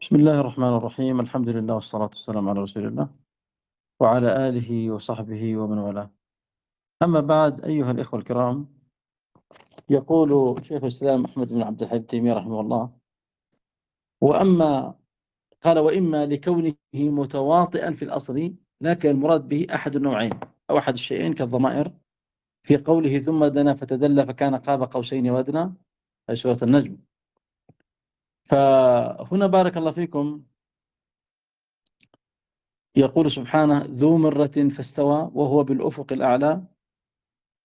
بسم الله الرحمن الرحيم، الحمد لله والصلاة والسلام على رسول الله وعلى آله وصحبه ومن والاه. أما بعد، أيها الإخوة الكرام، يقول شيخ الإسلام أحمد بن عبد الحليم تيمية رحمه الله: وأما قال وإما لكونه متواطئا في الأصل، لكن المراد به أحد النوعين أو أحد الشيئين كالضمائر في قوله ثم دنا فتدلى فكان قاب قوسين وأدنى، أي سورة النجم. فهنا بارك الله فيكم يقول سبحانه: ذو مرة فاستوى وهو بالأفق الأعلى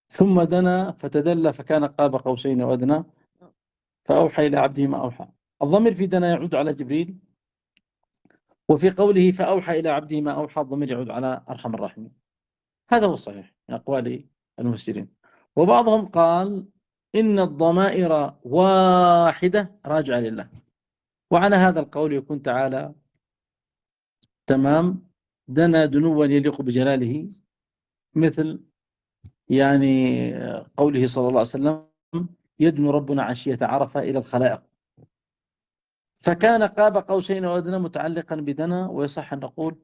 ثم دنا فتدلى فكان قاب قوسين وأدنى فأوحى إلى عبده ما أوحى. الضمير في دنا يعود على جبريل، وفي قوله فأوحى إلى عبده ما أوحى الضمير يعود على أرحم الراحمين. هذا هو الصحيح من أقوال المفسرين. وبعضهم قال إن الضمائر واحدة راجعة لله، وعلى هذا القول يكون تعالى تمام دنا دنوا يليق بجلاله، مثل يعني قوله صلى الله عليه وسلم: يدنو ربنا عشية عرفة إلى الخلائق. فكان قاب قوسين وأدنى متعلقا بدنا، ويصح أن نقول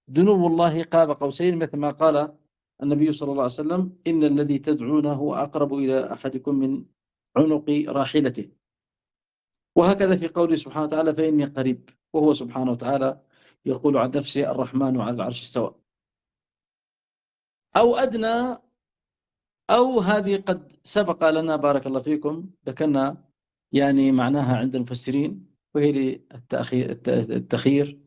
دنو الله قاب قوسين، مثل ما قال النبي صلى الله عليه وسلم: إن الذي تدعونه أقرب إلى أحدكم من عنق راحلته. وهكذا في قوله سبحانه وتعالى: فإني قريب، وهو سبحانه وتعالى يقول عن نفسه: الرحمن على العرش استوى. أو أدنى، أو هذه قد سبق لنا بارك الله فيكم ذكرنا يعني معناها عند المفسرين، وهي التخيير.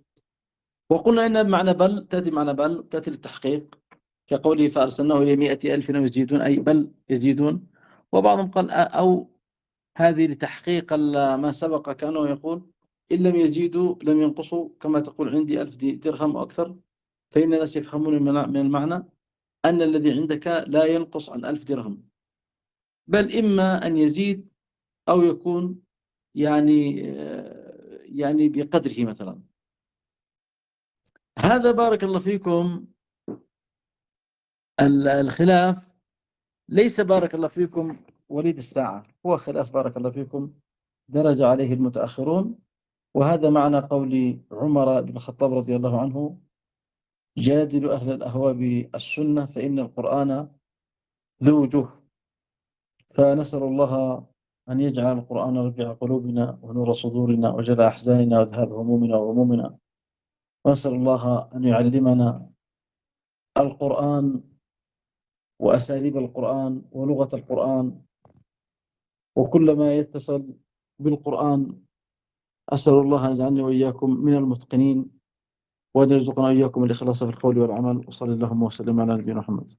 وقلنا إن بمعنى بل تأتي معنى بل تأتي للتحقيق، كقوله فأرسلناه إلى 100,000 يزيدون، أي بل يزيدون. وبعضهم قال أو هذه لتحقيق ما سبق، كانوا يقول إن لم يزيدوا لم ينقصوا، كما تقول عندي 1000 درهم أكثر، فإن الناس يفهمون من المعنى أن الذي عندك لا ينقص عن 1000 درهم، بل إما أن يزيد أو يكون يعني بقدره مثلا. هذا بارك الله فيكم الخلاف ليس بارك الله فيكم وليد الساعة، هو خلاف بارك الله فيكم درج عليه المتأخرون. وهذا معنى قول عمر بن الخطاب رضي الله عنه: جادل أهل الأهواء بالسنة فإن القرآن ذو وجوه. فنسأل الله أن يجعل القرآن ربيع قلوبنا ونور صدورنا وجلاء أحزاننا وذهاب همومنا وغمومنا. ونسأل الله أن يعلمنا القرآن وأساليب القرآن ولغة القرآن وكل ما يتصل بالقرآن. أسأل الله أن يجعلني وإياكم من المتقنين، وأن يرزقنا وإياكم الإخلاص في القول والعمل. وصلى اللهم وسلم على نبينا محمد.